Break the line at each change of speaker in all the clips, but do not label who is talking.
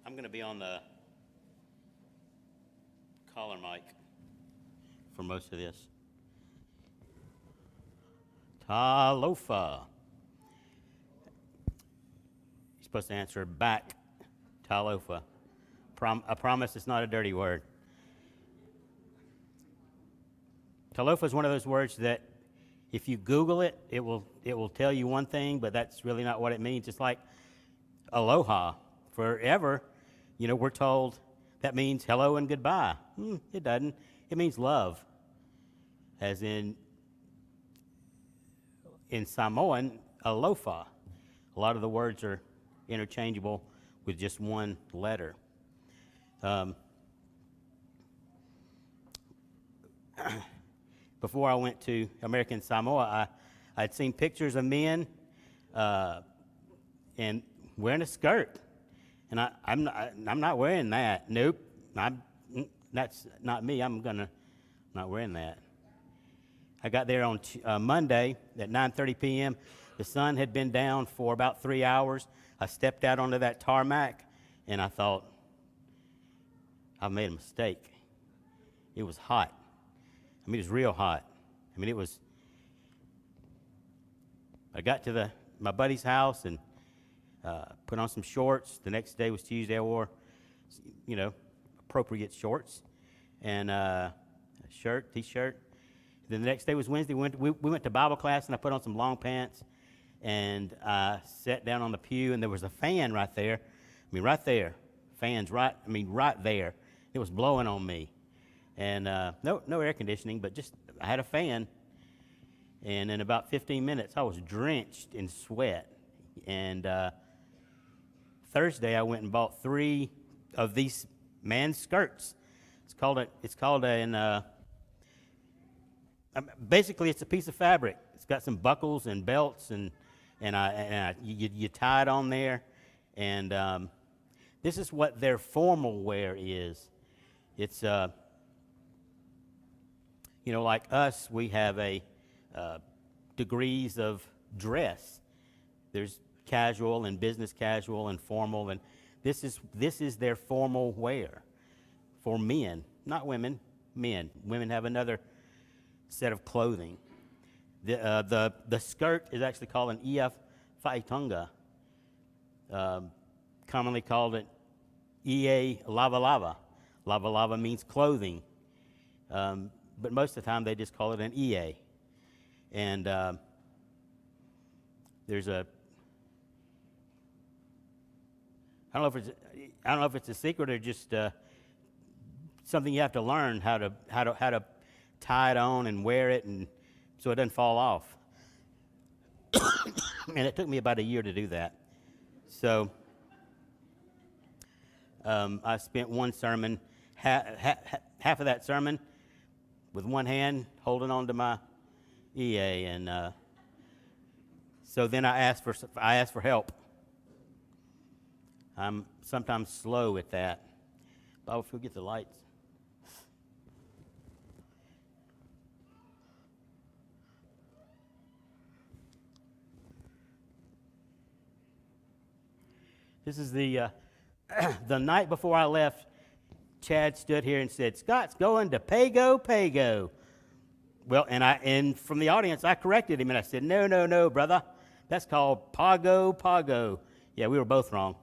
I'm going to be on the collar mic for most of this. Talofa. You're supposed to answer back, Talofa. I promise it's not a dirty word. Talofa is one of those words that if you Google it, it will tell you one thing, but that's really not what it means. It's like aloha. Forever, we're told that means hello and goodbye. It doesn't. It means love. As in Samoan, alofa. A lot of the words are interchangeable with just one letter. Before I went to American Samoa, I'd seen pictures of men and wearing a skirt, and I'm not wearing that. Nope, that's not me. I'm not wearing that. I got there on Monday at 9:30 p.m. The sun had been down for about 3 hours. I stepped out onto that tarmac, and I thought, I made a mistake. It was hot. It was real hot. I got to my buddy's house and put on some shorts. The next day was Tuesday. I wore, appropriate shorts and a shirt, t-shirt. Then the next day was Wednesday. We went to Bible class, and I put on some long pants, and I sat down on the pew, and there was a fan right there. Right there. Fans right there. It was blowing on me. And no air conditioning, but just I had a fan. And in about 15 minutes, I was drenched in sweat. And Thursday, I went and bought 3 of these man's skirts. Basically, it's a piece of fabric. It's got some buckles and belts, and you tie it on there. And this is what their formal wear is. It's like us, we have degrees of dress. There's casual and business casual and formal, and this is their formal wear for men, not women. Men. Women have another set of clothing. The skirt is actually called an EF Faitonga, commonly called an EA Lava Lava. Lava Lava means clothing. But most of the time they just call it an EA. And there's I don't know if it's a secret or just something you have to learn how to tie it on and wear it, and so it doesn't fall off. And it took me about a year to do that. So I spent one sermon, half of that sermon, with one hand holding on to my EA, and so then I asked for help. I'm sometimes slow at that. Bob, if you'll get the lights. This is the night before I left. Chad stood here and said, "Scott's going to Pango Pango." Well, and from the audience, I corrected him, and I said, No, brother. That's called Pongo Pango. Yeah, we were both wrong.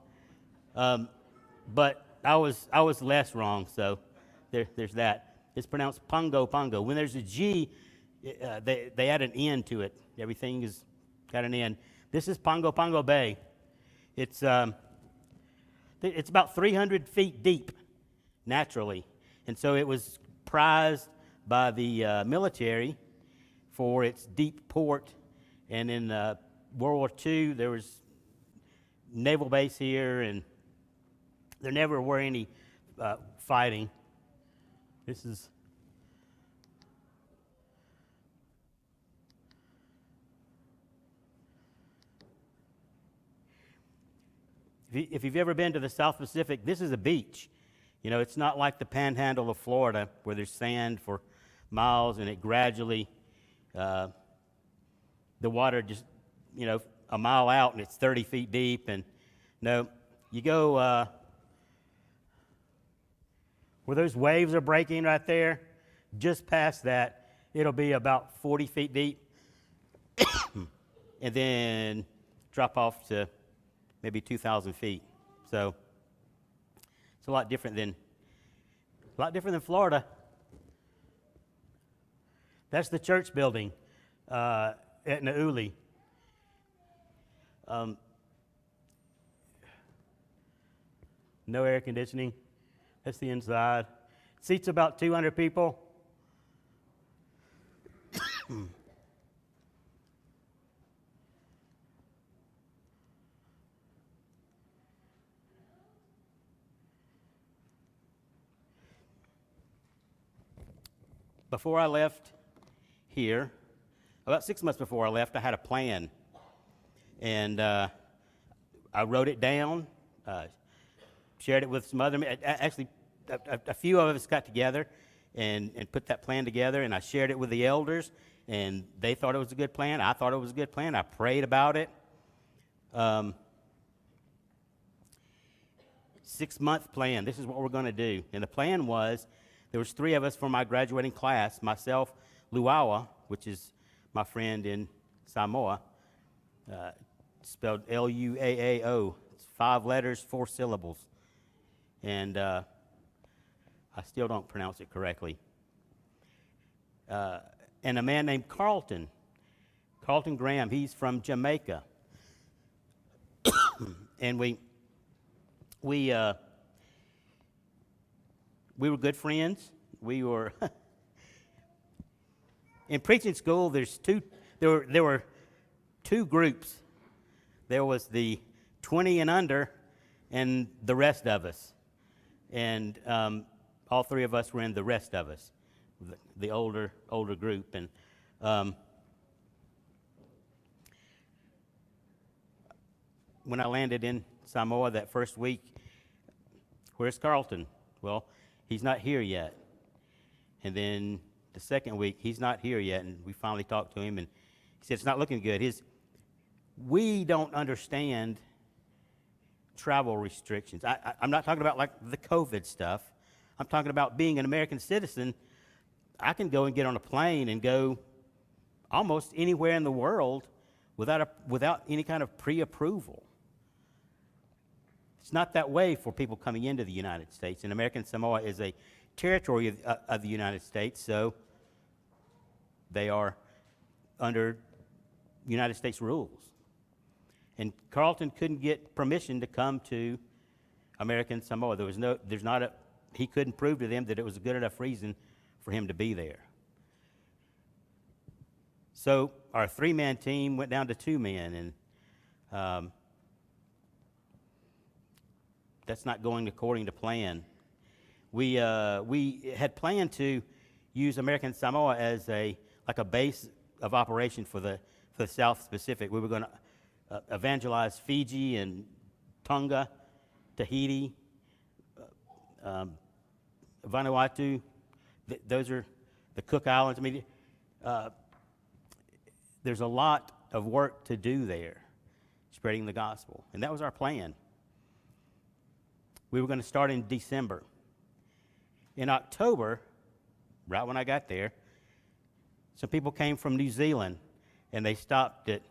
But I was less wrong, so there's that. It's pronounced Pongo Pango. When there's a G, they add an N to it. Everything has got an N. This is Pongo Pango Bay. It's about 300 feet deep, naturally. And so it was prized by the military for its deep port. And in World War II, there was naval base here, and there never were any fighting. This is if you've ever been to the South Pacific, this is a beach. It's not like the panhandle of Florida where there's sand for miles and it gradually, the water just, a mile out and it's 30 feet deep. And no, you go where those waves are breaking right there, just past that, it'll be about 40 feet deep, and then drop off to maybe 2,000 feet. So it's a lot different than Florida. That's the church building at Nauli. No air conditioning. That's the inside. Seats about 200 people. Before I left here, about 6 months before I left, I had a plan. And I wrote it down, shared it with some other men. Actually, a few of us got together and put that plan together, and I shared it with the elders, and they thought it was a good plan. I thought it was a good plan. I prayed about it. 6-month plan. This is what we're going to do. And the plan was, there was 3 of us from my graduating class, myself, Luawa, which is my friend in Samoa, spelled L-U-A-A-O. It's 5 letters, 4 syllables. And I still don't pronounce it correctly. And a man named Carlton Graham. He's from Jamaica. And we were good friends. We were in preaching school. There were 2 groups. There was the 20 and under, and the rest of us. And all 3 of us were in the rest of us, the older group. And when I landed in Samoa that first week, where's Carlton? Well, he's not here yet. And then the second week, he's not here yet. And we finally talked to him, and he said, it's not looking good. We don't understand travel restrictions. I'm not talking about like the COVID stuff. I'm talking about being an American citizen. I can go and get on a plane and go almost anywhere in the world without any kind of pre-approval. It's not that way for people coming into the United States. And American Samoa is a territory of the United States, so they are under United States rules. And Carlton couldn't get permission to come to American Samoa. He couldn't prove to them that it was a good enough reason for him to be there. So our 3-man team went down to 2 men, and that's not going according to plan. We had planned to use American Samoa as a base of operation for the South Pacific. We were going to evangelize Fiji and Tonga, Tahiti, Vanuatu. Those are the Cook Islands. I mean, there's a lot of work to do there, spreading the gospel. And that was our plan. We were going to start in December. In October, right when I got there, some people came from New Zealand, and they stopped at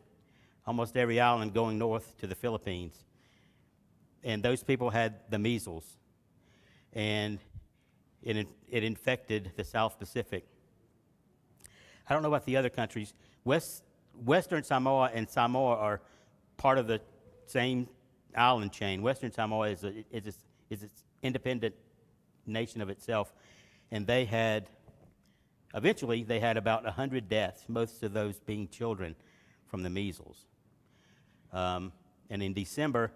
almost every island going north to the Philippines. And those people had the measles, and it infected the South Pacific. I don't know about the other countries. Western Samoa and Samoa are part of the same island chain. Western Samoa is its independent nation of itself, and eventually they had about 100 deaths, most of those being children from the measles. And in December,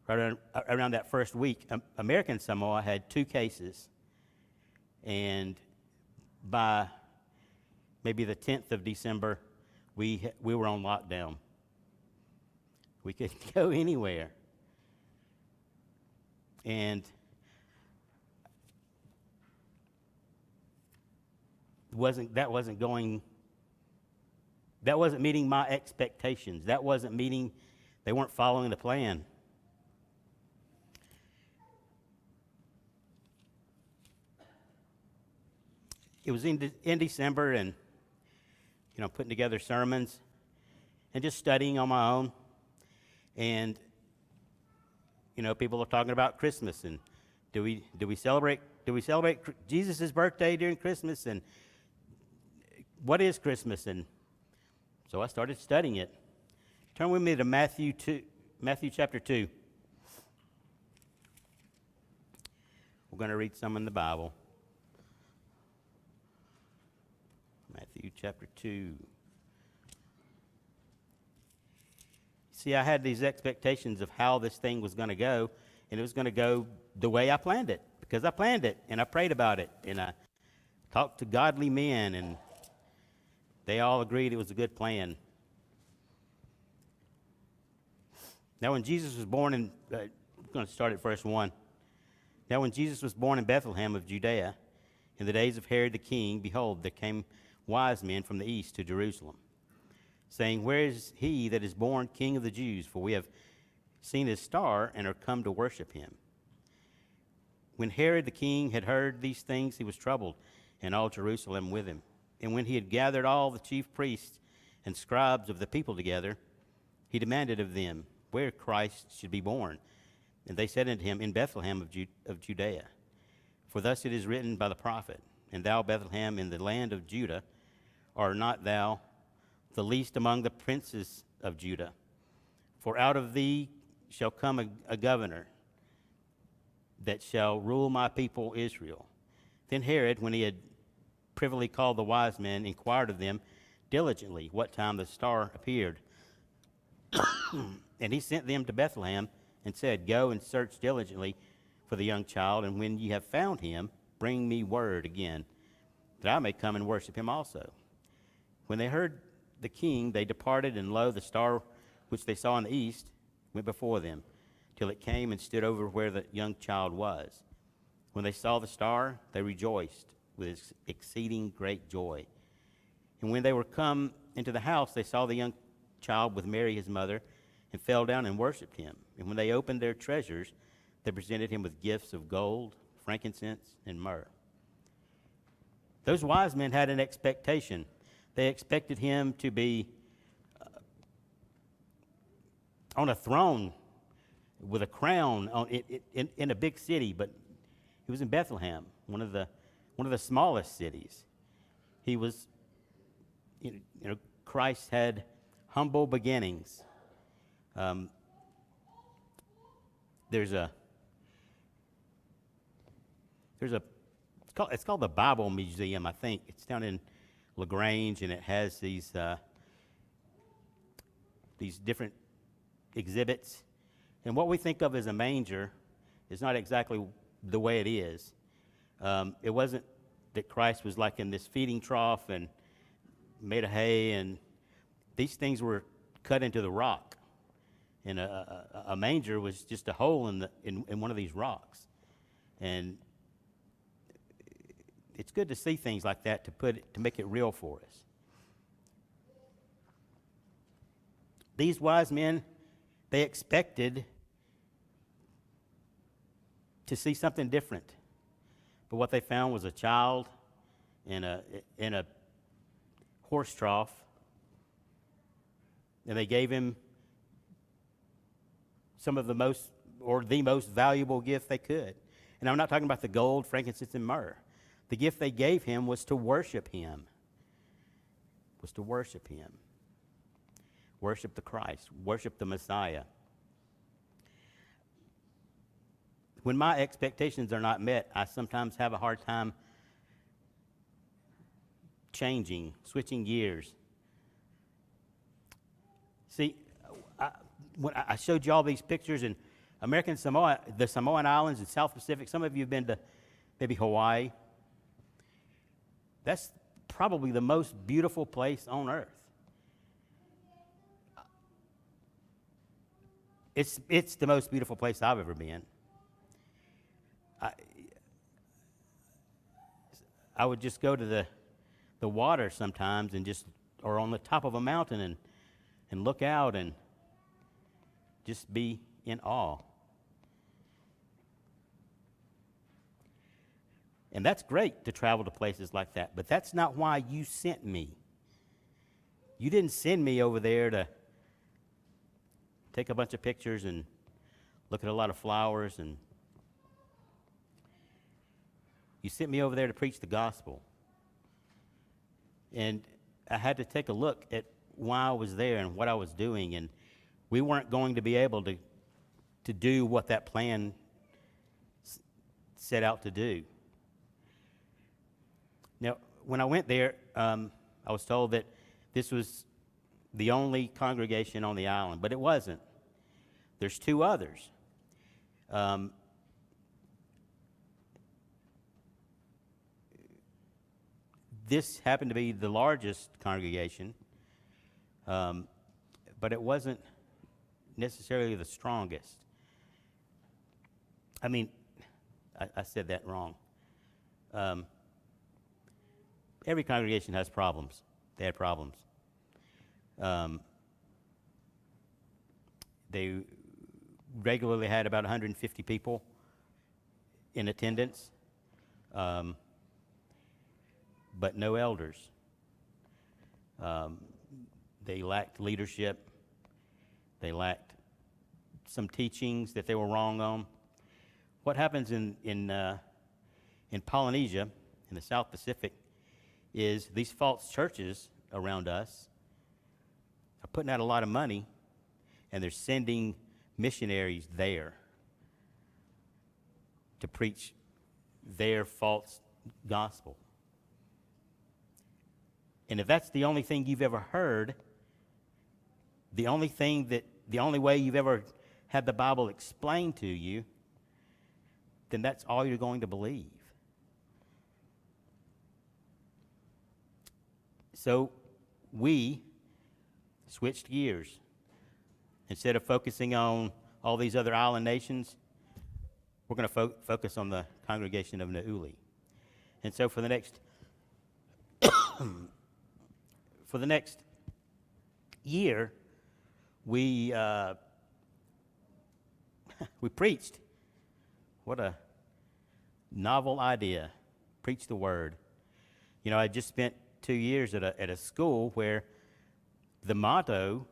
right around that first week, American Samoa had 2 cases, and by maybe the 10th of December, we were on lockdown. We couldn't go anywhere. And that wasn't meeting my expectations. They weren't following the plan. it was in December, and putting together sermons and just studying on my own. And people are talking about Christmas, and do we celebrate Jesus' birthday during Christmas, and what is Christmas? And so I started studying it. Turn with me to Matthew chapter 2. We're going to read some in the Bible. Matthew chapter 2. See, I had these expectations of how this thing was going to go, and it was going to go the way I planned it, because I planned it, and I prayed about it, and I talked to godly men, and they all agreed it was a good plan. Now, when Jesus was born I'm going to start at verse 1. Now, when Jesus was born in Bethlehem of Judea, in the days of Herod the king, behold, there came wise men from the east to Jerusalem, saying, Where is he that is born King of the Jews? For we have seen his star and are come to worship him. When Herod the king had heard these things, he was troubled, and all Jerusalem with him. And when he had gathered all the chief priests and scribes of the people together, he demanded of them where Christ should be born. And they said unto him, In Bethlehem of Judea. For thus it is written by the prophet, And thou, Bethlehem, in the land of Judah, art not thou the least among the princes of Judah? For out of thee shall come a governor that shall rule my people Israel. Then Herod, when he had privily called the wise men, inquired of them diligently what time the star appeared. And he sent them to Bethlehem, and said, Go and search diligently for the young child, and when ye have found him, bring me word again, that I may come and worship him also. When they heard the king, they departed, and lo, the star which they saw in the east went before them, till it came and stood over where the young child was. When they saw the star, they rejoiced with exceeding great joy. And when they were come into the house, they saw the young child with Mary his mother, and fell down and worshipped him. And when they opened their treasures, they presented him with gifts of gold, frankincense, and myrrh. Those wise men had an expectation. They expected him to be on a throne with a crown in a big city, but he was in Bethlehem, one of the smallest cities. He was, Christ had humble beginnings. It's called the Bible Museum, I think. It's down in LaGrange, and it has these different exhibits. And what we think of as a manger is not exactly the way it is. It wasn't that Christ was like in this feeding trough and made of hay, and these things were cut into the rock. And a manger was just a hole in one of these rocks. And it's good to see things like that to make it real for us. These wise men, they expected to see something different. But what they found was a child in a horse trough. And they gave him some of the most valuable gift they could. And I'm not talking about the gold, frankincense, and myrrh. The gift they gave him was to worship him. Worship the Christ. Worship the Messiah. When my expectations are not met, I sometimes have a hard time switching gears. See, when I showed you all these pictures in American Samoa, the Samoan Islands and South Pacific. Some of you have been to maybe Hawaii. That's probably the most beautiful place on earth. It's the most beautiful place I've ever been. I would just go to the water sometimes or on the top of a mountain and look out and just be in awe. And that's great to travel to places like that, but that's not why you sent me. You didn't send me over there to take a bunch of pictures and look at a lot of flowers, and you sent me over there to preach the gospel. And I had to take a look at why I was there and what I was doing, and we weren't going to be able to do what that plan set out to do. Now, when I went there, I was told that this was the only congregation on the island, but it wasn't. There's two others. This happened to be the largest congregation, but it wasn't necessarily the strongest. I mean, I said that wrong. Every congregation has problems. They had problems. They regularly had about 150 people in attendance, but no elders. They lacked leadership. They lacked some teachings that they were wrong on. What happens in Polynesia, in the South Pacific, is these false churches around us are putting out a lot of money, and they're sending missionaries there to preach their false gospel. And if that's the only thing you've ever heard, the only way you've ever had the Bible explained to you, then that's all you're going to believe. So we switched gears. Instead of focusing on all these other island nations, we're going to focus on the congregation of Nauli. And so for the next year, we preached. What a novel idea! Preach the word. You know, I just spent 2 years at a school where the motto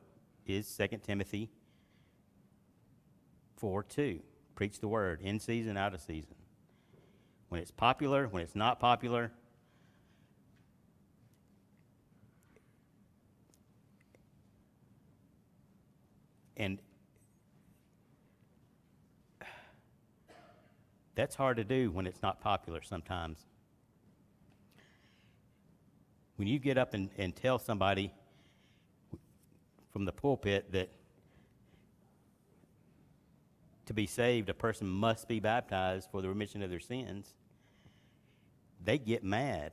is 2 Timothy 4:2. Preach the word, in season, out of season. When it's popular, when it's not popular. And that's hard to do when it's not popular sometimes. When you get up and tell somebody from the pulpit that to be saved, a person must be baptized for the remission of their sins, they get mad.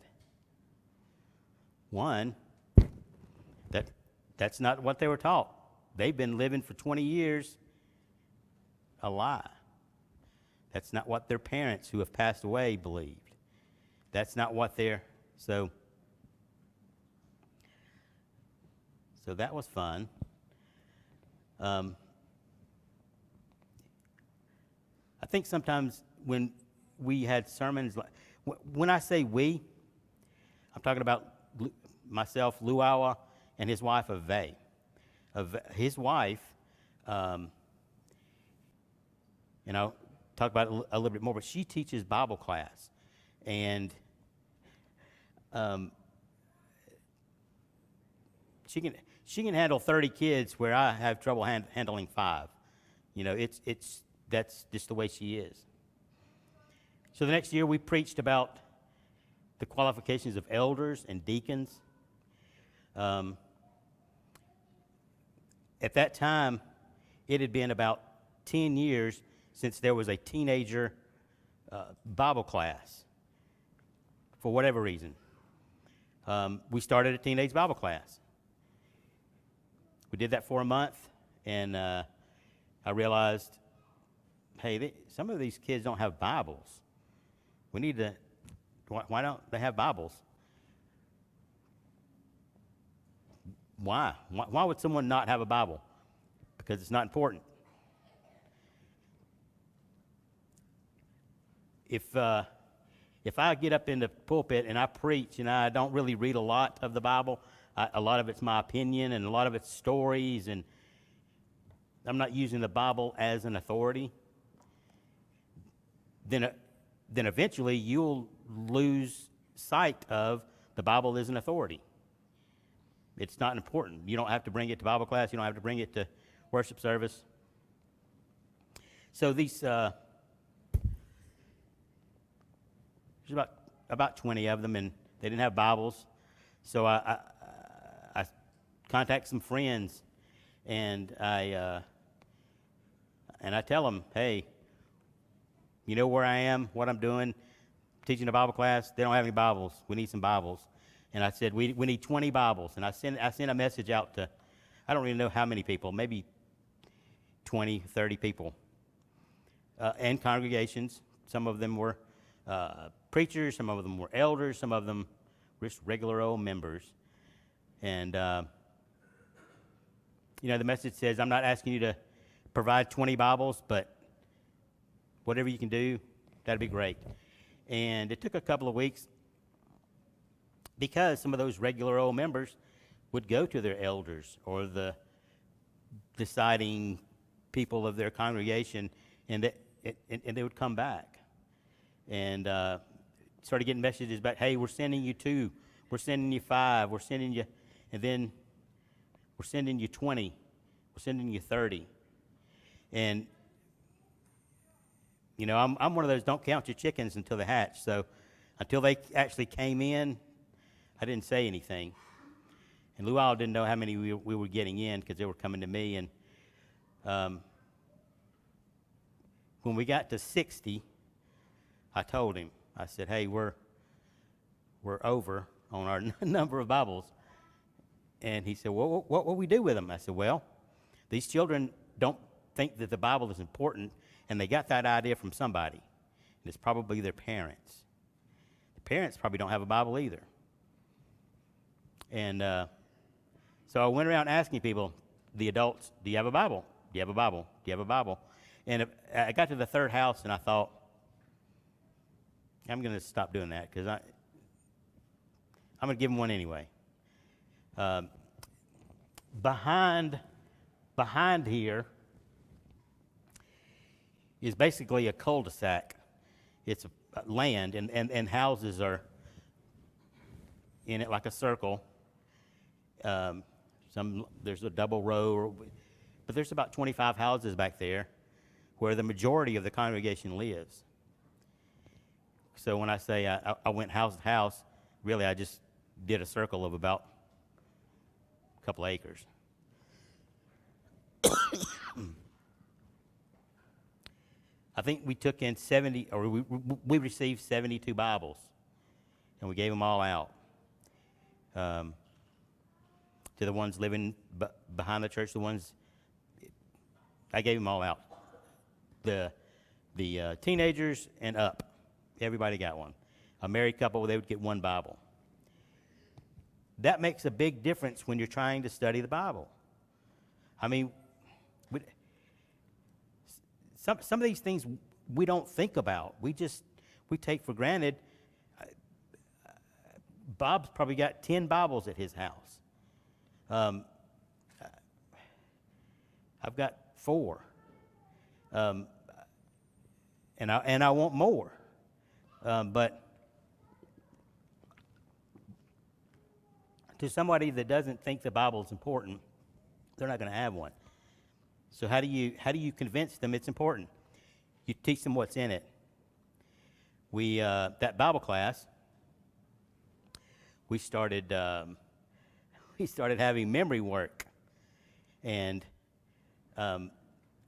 One, that's not what they were taught. They've been living for 20 years a lie. That's not what their parents who have passed away believed. That's not what they're... So that was fun. I think sometimes when we had sermons, when I say we, I'm talking about myself, Luawa, and his wife, Ave. His wife, and I'll talk about it a little bit more, but she teaches Bible class. And she can handle 30 kids where I have trouble handling 5. You know, that's just the way she is. So the next year we preached about the qualifications of elders and deacons. At that time, it had been about 10 years since there was a teenager Bible class, for whatever reason. We started a teenage Bible class. We did that for a month, and I realized, hey, some of these kids don't have Bibles. We need to, why don't they have Bibles? Why? Why would someone not have a Bible? Because it's not important. If if I get up in the pulpit and I preach and I don't really read a lot of the Bible, a lot of it's my opinion and a lot of it's stories, and I'm not using the Bible as an authority, then eventually you'll lose sight of the Bible is an authority. It's not important. You don't have to bring it to Bible class. You don't have to bring it to worship service. So these, there's about 20 of them, and they didn't have Bibles. So I contact some friends, and I tell them, hey, you know where I am, what I'm doing, teaching a Bible class. They don't have any Bibles. We need some Bibles. And I said, we need 20 Bibles. And I sent a message out to, I don't really know how many people, maybe 20, 30 people, and congregations. Some of them were preachers, some of them were elders, some of them were just regular old members. And, the message says, I'm not asking you to provide 20 Bibles, but whatever you can do, that'd be great. And it took a couple of weeks because some of those regular old members would go to their elders or the deciding people of their congregation, and they would come back. And started getting messages about, hey, we're sending you 2, we're sending you 5, we're sending you, and then we're sending you 20, we're sending you 30. And, I'm one of those don't count your chickens until they hatch. So until they actually came in, I didn't say anything. And Luau didn't know how many we were getting in because they were coming to me. And when we got to 60, I told him, I said, hey, we're over on our number of Bibles. And he said, well, what will we do with them? I said, well, these children don't think that the Bible is important, and they got that idea from somebody. And it's probably their parents. The parents probably don't have a Bible either. And so I went around asking people, the adults, do you have a Bible? Do you have a Bible? Do you have a Bible? And I got to the third house, and I thought, I'm going to stop doing that because I'm going to give them one anyway. Behind here is basically a cul-de-sac. It's land, and houses are in it like a circle. There's a double row, but there's about 25 houses back there where the majority of the congregation lives. So when I say I went house to house, really I just did a circle of about a couple acres. I think we took in 70, or we received 72 Bibles, and we gave them all out to the ones living behind the church. The ones I gave them all out. The teenagers and up, everybody got one. A married couple, they would get one Bible. That makes a big difference when you're trying to study the Bible. I mean, some of these things we don't think about. We take for granted. Bob's probably got 10 Bibles at his house. I've got 4. And I want more. But to somebody that doesn't think the Bible is important, they're not going to have one. So how do you convince them it's important? You teach them what's in it. We that Bible class, we started having memory work, and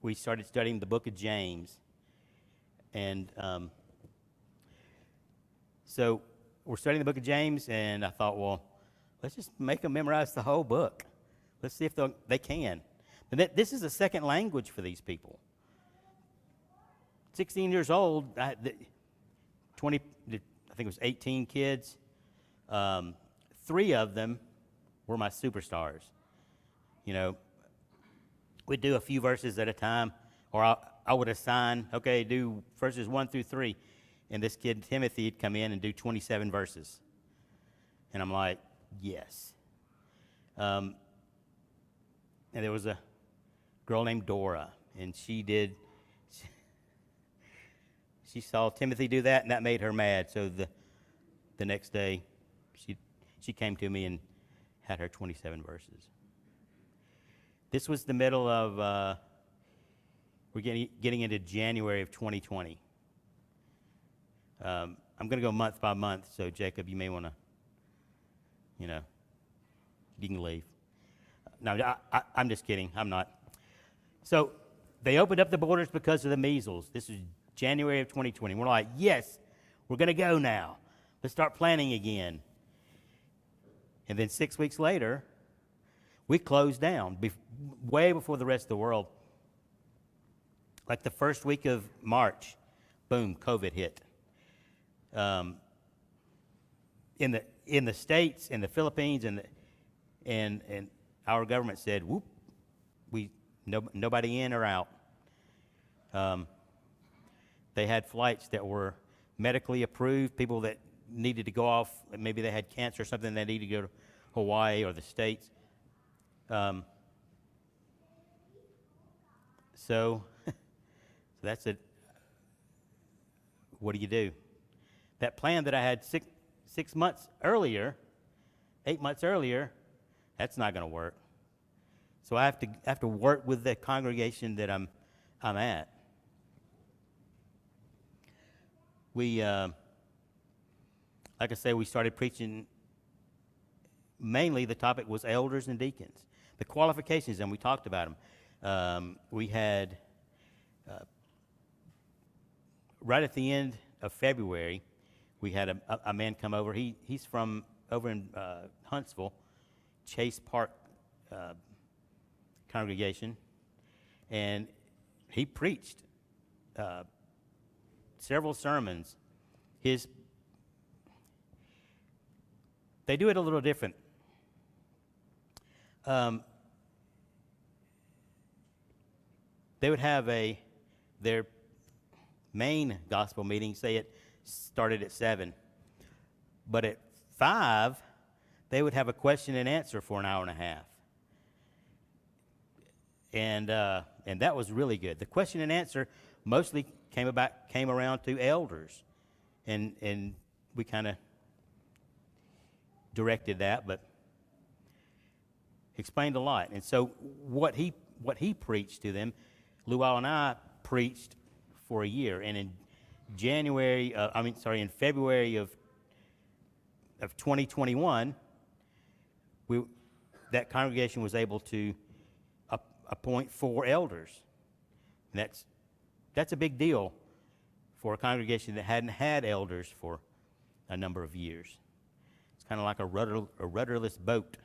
we started studying the book of James, and so we're studying the book of James, and I thought, well, let's just make them memorize the whole book. Let's see if they can. And this is a second language for these people. 16 years old, 20, I think it was 18 kids. 3 of them were my superstars. We'd do a few verses at a time, or I would assign, okay, do verses 1 through 3. and this kid Timothy would come in and do 27 verses. And I'm like, yes. And there was a girl named Dora, and she saw Timothy do that, and that made her mad. So the next day, she came to me and had her 27 verses. This was the middle of, we're getting into January of 2020. I'm going to go month by month, so Jacob, you may want to, you can leave. No, I'm just kidding. I'm not. So they opened up the borders because of the measles. This is January of 2020. We're like, yes, we're going to go now. Let's start planning again. And then 6 weeks later, we closed down way before the rest of the world. Like the first week of March, boom, COVID hit. In the States, in the Philippines, and our government said, whoop, nobody in or out. They had flights that were medically approved, people that needed to go off, maybe they had cancer or something, they needed to go to Hawaii or the States. So that's it. What do you do? That plan that I had 6 months earlier, 8 months earlier, that's not going to work. So I have to work with the congregation that I'm at. We, like I say, we started preaching. Mainly, the topic was elders and deacons, the qualifications, and we talked about them. We had right at the end of February, we had a man come over. He's from over in Huntsville, Chase Park congregation, and he preached several sermons. They do it a little different. They would have their main gospel meeting, say it started at 7, but at 5, they would have a question and answer for an hour and a half. And that was really good. The question and answer mostly came around to elders, and we kind of directed that, but explained a lot. And so what he preached to them, Luau and I preached for a year. And in in February of 2021, that congregation was able to appoint 4 elders. And that's a big deal for a congregation that hadn't had elders for a number of years. It's kind of like a rudderless boat.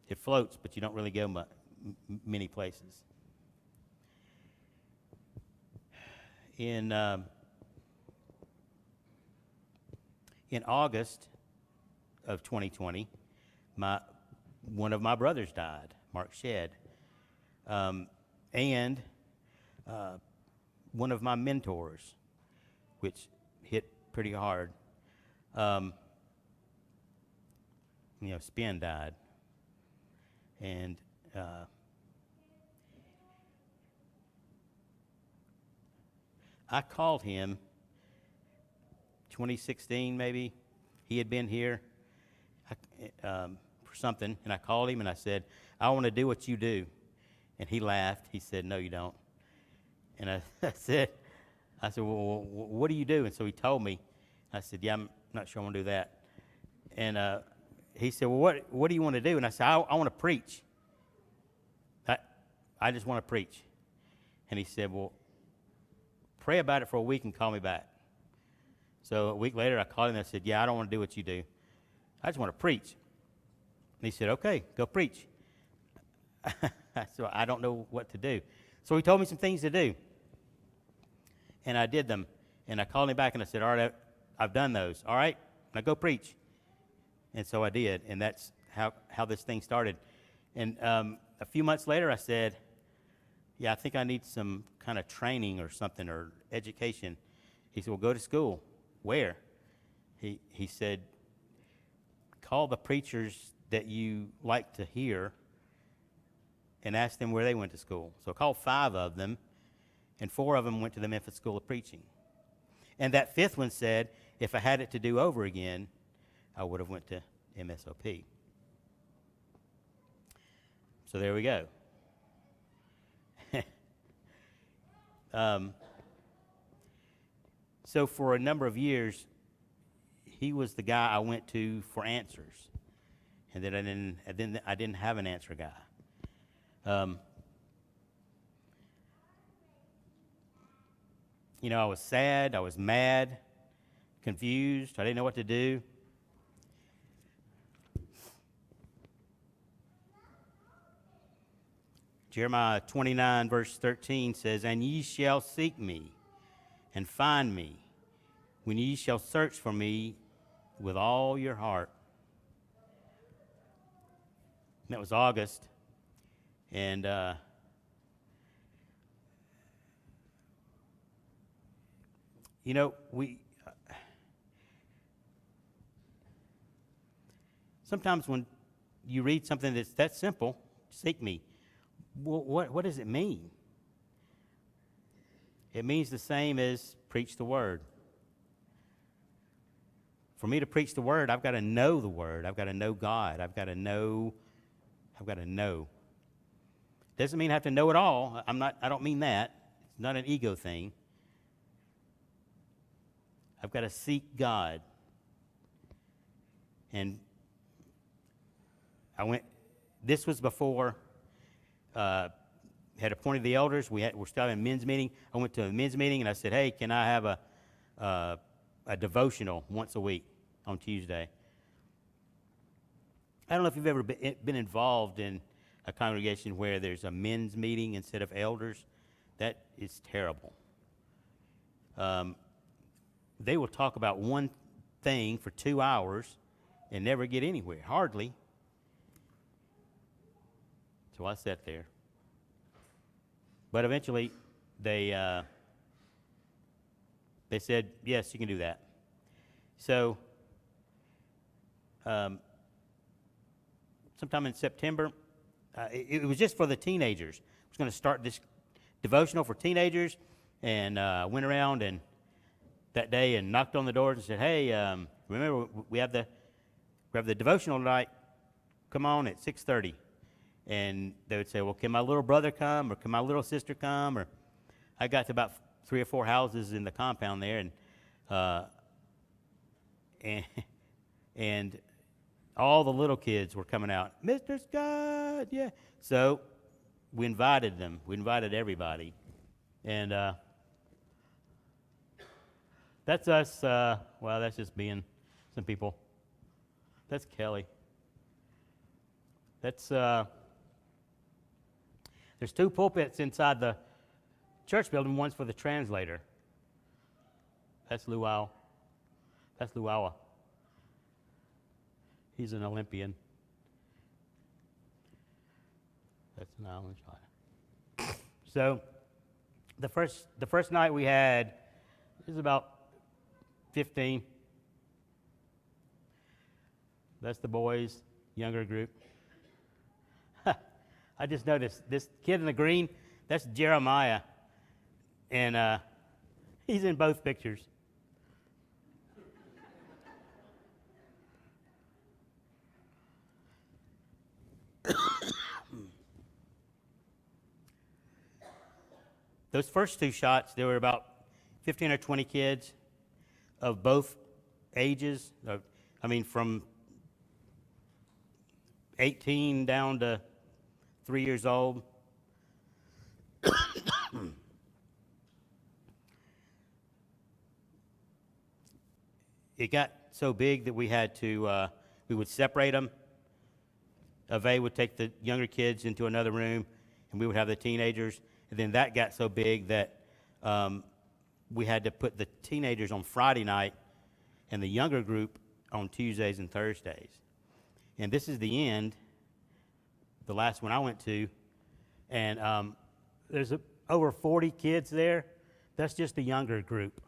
It floats, but you don't really go many places. In August of 2020, one of my brothers died, Mark Shedd, and one of my mentors, which hit pretty hard. Spin died, and I called him 2016 maybe. He had been here for something, and I called him and I said, I want to do what you do. And he laughed. He said, no, you don't. And I said, well, what do you do? And so he told me. I said, yeah, I'm not sure I want to do that. And he said, well, what do you want to do? And I said, I want to preach. I just want to preach. And he said, well, pray about it for a week and call me back. So a week later, I called him and I said, yeah, I don't want to do what you do. I just want to preach. And he said, okay, go preach. So I don't know what to do. So he told me some things to do. And I did them. And I called him back and I said, all right, I've done those. All right, now go preach. And so I did. And that's how this thing started. And a few months later, I said, yeah, I think I need some kind of training or something or education. He said, well, go to school. Where? He said, call the preachers that you like to hear and ask them where they went to school. So I called 5 of them, and 4 of them went to the Memphis School of Preaching. And that 5th one said, if I had it to do over again, I would have went to MSOP. So there we go. So for a number of years, he was the guy I went to for answers, and then I didn't have an answer guy. You know, I was sad, I was mad, confused, I didn't know what to do. Jeremiah 29, verse 13 says, and ye shall seek me and find me when ye shall search for me with all your heart. And that was August. And you know, sometimes when you read something that's that simple, seek me, what does it mean? It means the same as preach the word. For me to preach the word, I've got to know the word. I've got to know God. I've got to know. Doesn't mean I have to know it all. I don't mean that. It's not an ego thing. I've got to seek God. And this was before, had appointed the elders. We're still having a men's meeting. I went to a men's meeting and I said, hey, can I have a devotional once a week on Tuesday? I don't know if you've ever been involved in a congregation where there's a men's meeting instead of elders. That is terrible. They will talk about one thing for 2 hours and never get anywhere, hardly. So I sat there. But eventually, they said, yes, you can do that. So sometime in September, it was just for the teenagers. I was going to start this devotional for teenagers, and went around and that day and knocked on the doors and said, hey, remember we have the devotional tonight. Come on at 6:30. And they would say, well, can my little brother come, or can my little sister come? Or I got to about 3 or 4 houses in the compound there, and all the little kids were coming out. Mr. Scott, yeah. So we invited them. We invited everybody, and that's us. Well, that's just being some people. That's Kelly. That's there's 2 pulpits inside the church building. One's for the translator. That's Luau. That's Luawa. He's an Olympian. That's an island shot. So the first night we had, it was about 15. That's the boys, younger group. I just noticed this kid in the green, that's Jeremiah. And he's in both pictures. Those first 2 shots, there were about 15 or 20 kids of both ages. From 18 down to 3 years old. It got so big that we had to, we would separate them. Ave would take the younger kids into another room, and we would have the teenagers. And then that got so big that we had to put the teenagers on Friday night and the younger group on Tuesdays and Thursdays. And this is the end, the last one I went to, and over 40 kids there. That's just the younger group.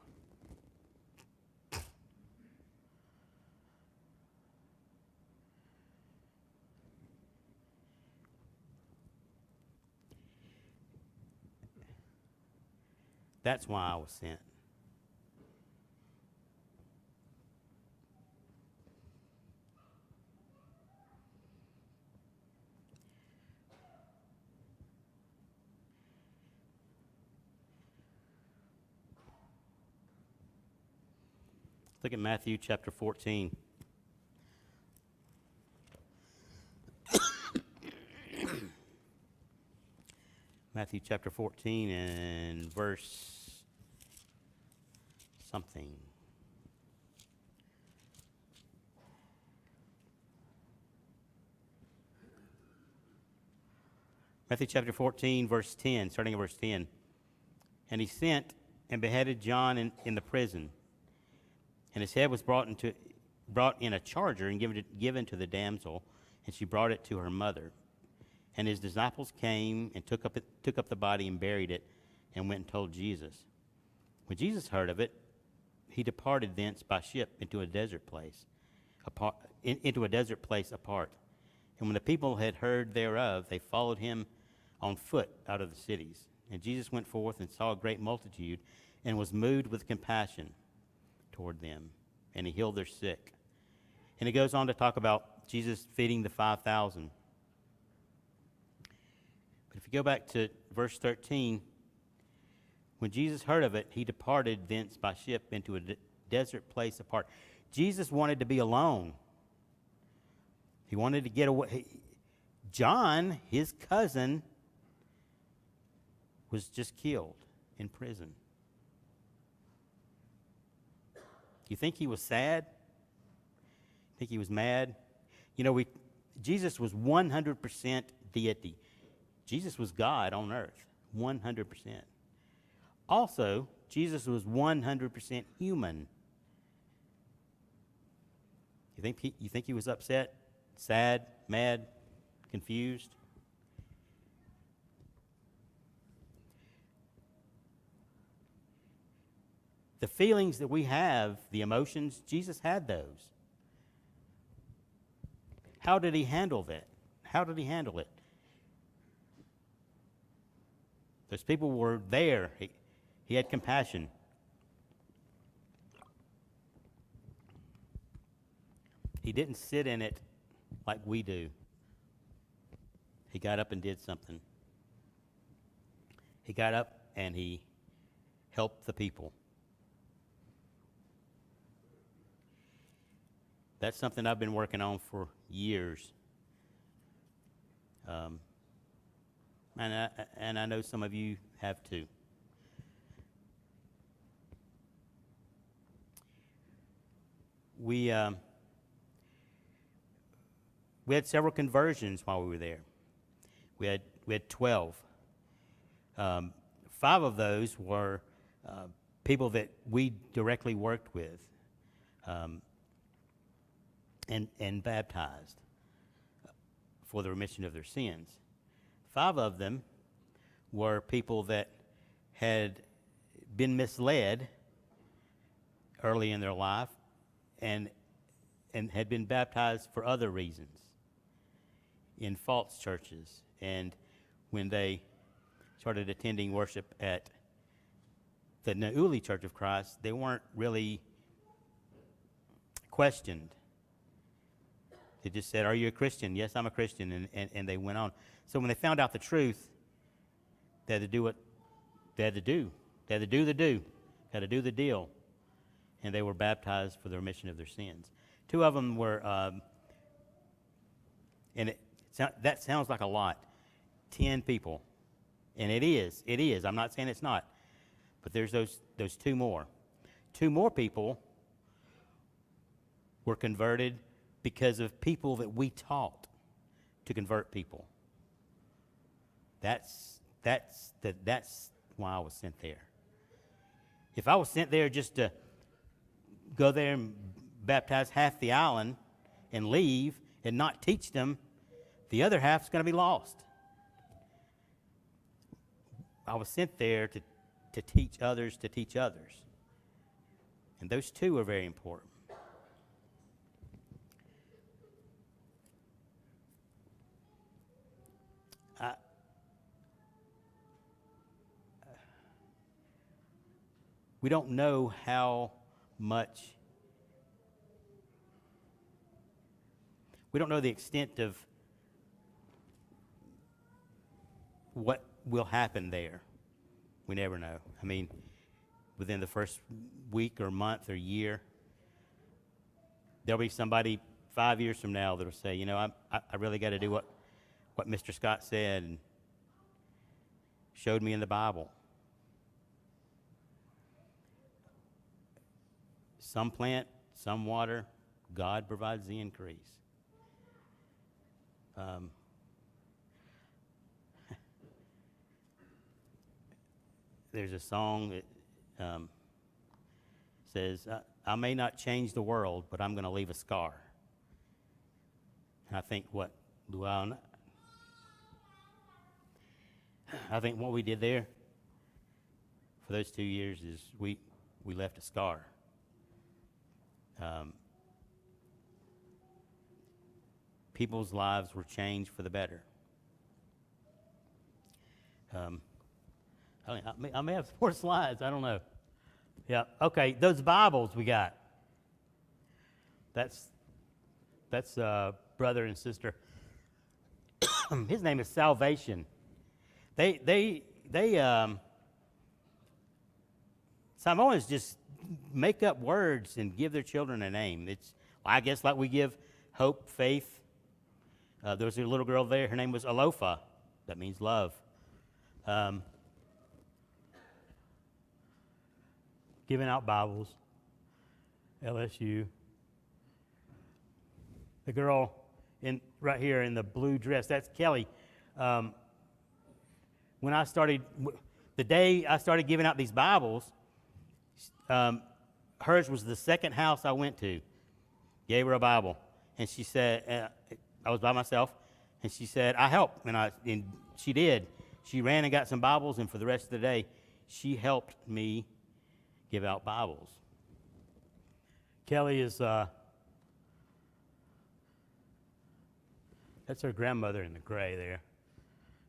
That's why I was sent. Look at Matthew chapter 14. Matthew chapter 14 and verse something. Matthew chapter 14, verse 10, starting at verse 10. And he sent and beheaded John in the prison. And his head was brought in a charger and given to the damsel, and she brought it to her mother. And his disciples came and took up the body and buried it, and went and told Jesus. When Jesus heard of it, he departed thence by ship into a desert place apart. And when the people had heard thereof, they followed him on foot out of the cities. And Jesus went forth and saw a great multitude, and was moved with compassion toward them, and he healed their sick. And it goes on to talk about Jesus feeding the 5,000. But if you go back to verse 13, when Jesus heard of it, he departed thence by ship into a desert place apart. Jesus wanted to be alone. He wanted to get away. John, his cousin, was just killed in prison. You think he was sad? Think he was mad? You know, Jesus was 100% deity. Jesus was God on earth, 100%. Also, Jesus was 100% human. You think he was upset, sad, mad, confused? The feelings that we have, the emotions, Jesus had those. How did he handle that? How did he handle it? Those people were there. He had compassion. He didn't sit in it like we do. He got up and did something. He got up and he helped the people. That's something I've been working on for years. And I know some of you have too. We had several conversions while we were there. We had 12. 5 of those were people that we directly worked with and baptized for the remission of their sins. 5 of them were people that had been misled early in their life and had been baptized for other reasons in false churches. And when they started attending worship at the Nauli Church of Christ, they weren't really questioned. They just said, "Are you a Christian?" "Yes, I'm a Christian," and they went on. So when they found out the truth, they had to do what they had to do. They had to do the do. Had to do the deal. And they were baptized for the remission of their sins. 2 of them were, that sounds like a lot, 10 people. And it is. I'm not saying it's not. But there's those 2 more. 2 more people were converted because of people that we taught to convert people. That's why I was sent there. If I was sent there just to go there and baptize half the island and leave and not teach them, the other half's going to be lost. I was sent there to teach others to teach others. And those two are very important. We don't know how much, we don't know the extent of what will happen there. We never know. I mean, within the first week or month or year, there'll be somebody 5 years from now that'll say, you know, I really got to do what Mr. Scott said and showed me in the Bible. Some plant, some water, God provides the increase. There's a song that says, I may not change the world, but I'm going to leave a scar. And I think what we did there for those 2 years is we left a scar. People's lives were changed for the better. I may have 4 slides. I don't know. Yeah. Okay. Those Bibles we got. That's brother and sister. His name is Salvation. Samoans just make up words and give their children a name. It's, I guess, like we give hope, faith. There was a little girl there. Her name was Alofa. That means love. Giving out Bibles. LSU. The girl right here in the blue dress, that's Kelly. When I started, the day I started giving out these Bibles, hers was the second house I went to. Gave her a Bible, and she said, I was by myself, and she said, I help, and she did. She ran and got some Bibles, and for the rest of the day, she helped me give out Bibles. Kelly is, that's her grandmother in the gray there.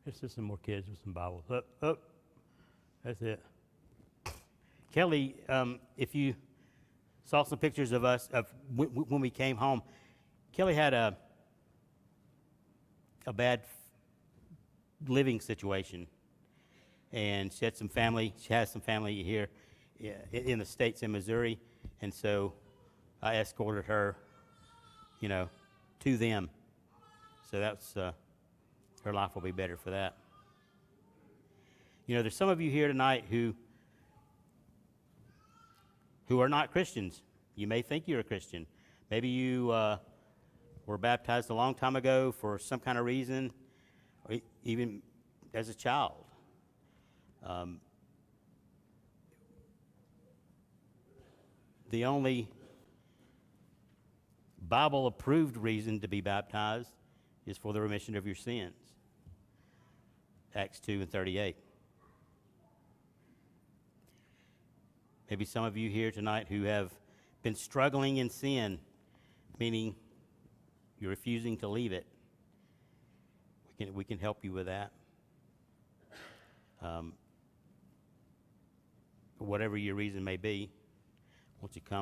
There's just some more kids with some Bibles. Up. That's it. Kelly, if you saw some pictures of us when we came home, Kelly had a bad living situation, and she had some family. She has some family here in the States in Missouri, and so I escorted her, to them. So that's her life will be better for that. There's some of you here tonight who are not Christians. You may think you're a Christian. Maybe you were baptized a long time ago for some kind of reason, or even as a child. The only Bible-approved reason to be baptized is for the remission of your sins. Acts 2:38. Maybe some of you here tonight who have been struggling in sin, meaning you're refusing to leave it. We can help you with that. Whatever your reason may be, won't you come?